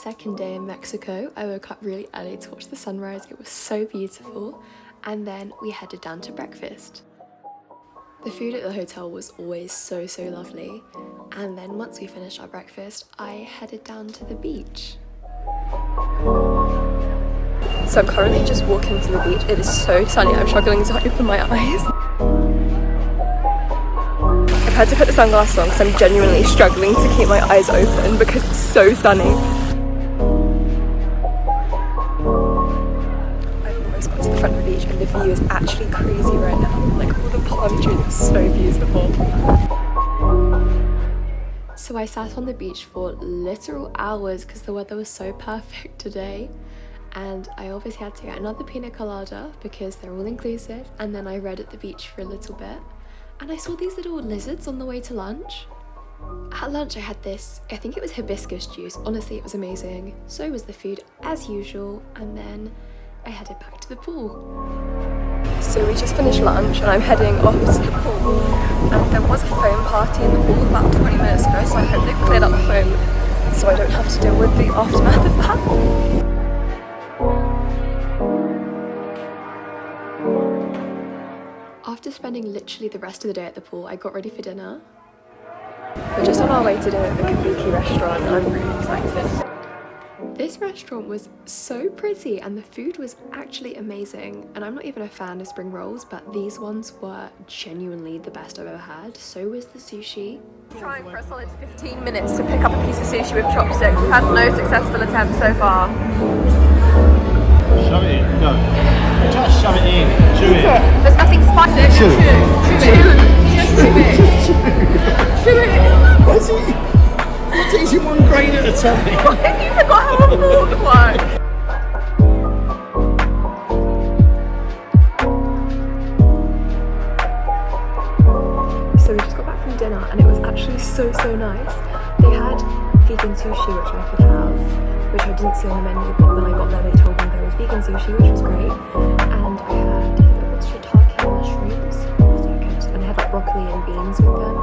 second day in Mexico. I woke up really early to watch the sunrise. It was so beautiful. And then we headed down to breakfast. The food at the hotel was always so lovely. And then once we finished our breakfast, I headed down to the beach. So I'm currently just walking to the beach. It is so sunny, I'm struggling to open my eyes. I've had to put the sunglasses on because I'm genuinely struggling to keep my eyes open because it's so sunny. I've almost got to the front of the beach and the view is actually crazy right now. Like all the palm trees are so beautiful. So I sat on the beach for literal hours because the weather was so perfect today. And I obviously had to get another pina colada because they're all inclusive. And then I read at the beach for a little bit. And I saw these little lizards on the way to lunch. At lunch I had this, I think it was hibiscus juice. Honestly, it was amazing. So was the food as usual. And then I headed back to the pool. So we just finished lunch and I'm heading off to the pool. And there was a foam party in the pool about 20 minutes ago. So I hope they've cleared up the foam so I don't have to deal with the aftermath of that. After spending literally the rest of the day at the pool, I got ready for dinner. We're just on our way to dinner at the Kabuki restaurant and I'm really excited. This restaurant was so pretty and the food was actually amazing. And I'm not even a fan of spring rolls, but these ones were genuinely the best I've ever had. So was the sushi. Trying for a solid 15 minutes to pick up a piece of sushi with chopsticks. We've had no successful attempts so far. Shove it in, go. Just shove it in, chew it. There's nothing spicy. Chew it. Just chew it. Chew it. What's it? What's eating one grain at a time? What if you forgot how a fork works? So we just got back from dinner and it was actually so nice. They had vegan sushi which I could have, which I didn't see on the menu, but when I got there they told me there was vegan sushi, which was great. And I had, shiitake mushrooms, so good. And I had like broccoli and beans with them.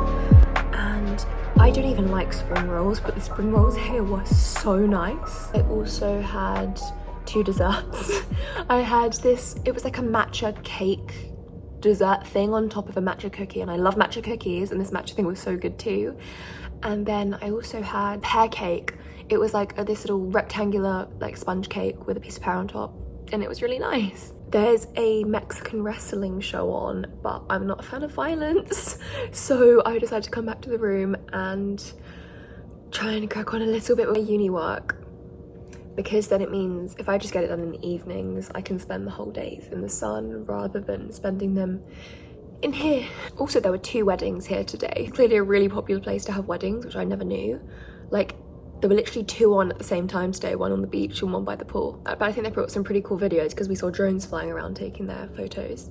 And I don't even like spring rolls, but the spring rolls here were so nice. I also had 2 desserts. I had this, it was like a matcha cake dessert thing on top of a matcha cookie, and I love matcha cookies, and this matcha thing was so good too. And then I also had pear cake. It was like this little rectangular like sponge cake with a piece of pear on top, and it was really nice. There's a Mexican wrestling show on, but I'm not a fan of violence, so I decided to come back to the room and try and crack on a little bit with my uni work, because then it means if I just get it done in the evenings, I can spend the whole days in the sun rather than spending them in here. Also, there were 2 weddings here today. Clearly a really popular place to have weddings, which I never knew. Like, there were literally 2 on at the same time today, one on the beach and one by the pool. But I think they brought some pretty cool videos because we saw drones flying around taking their photos.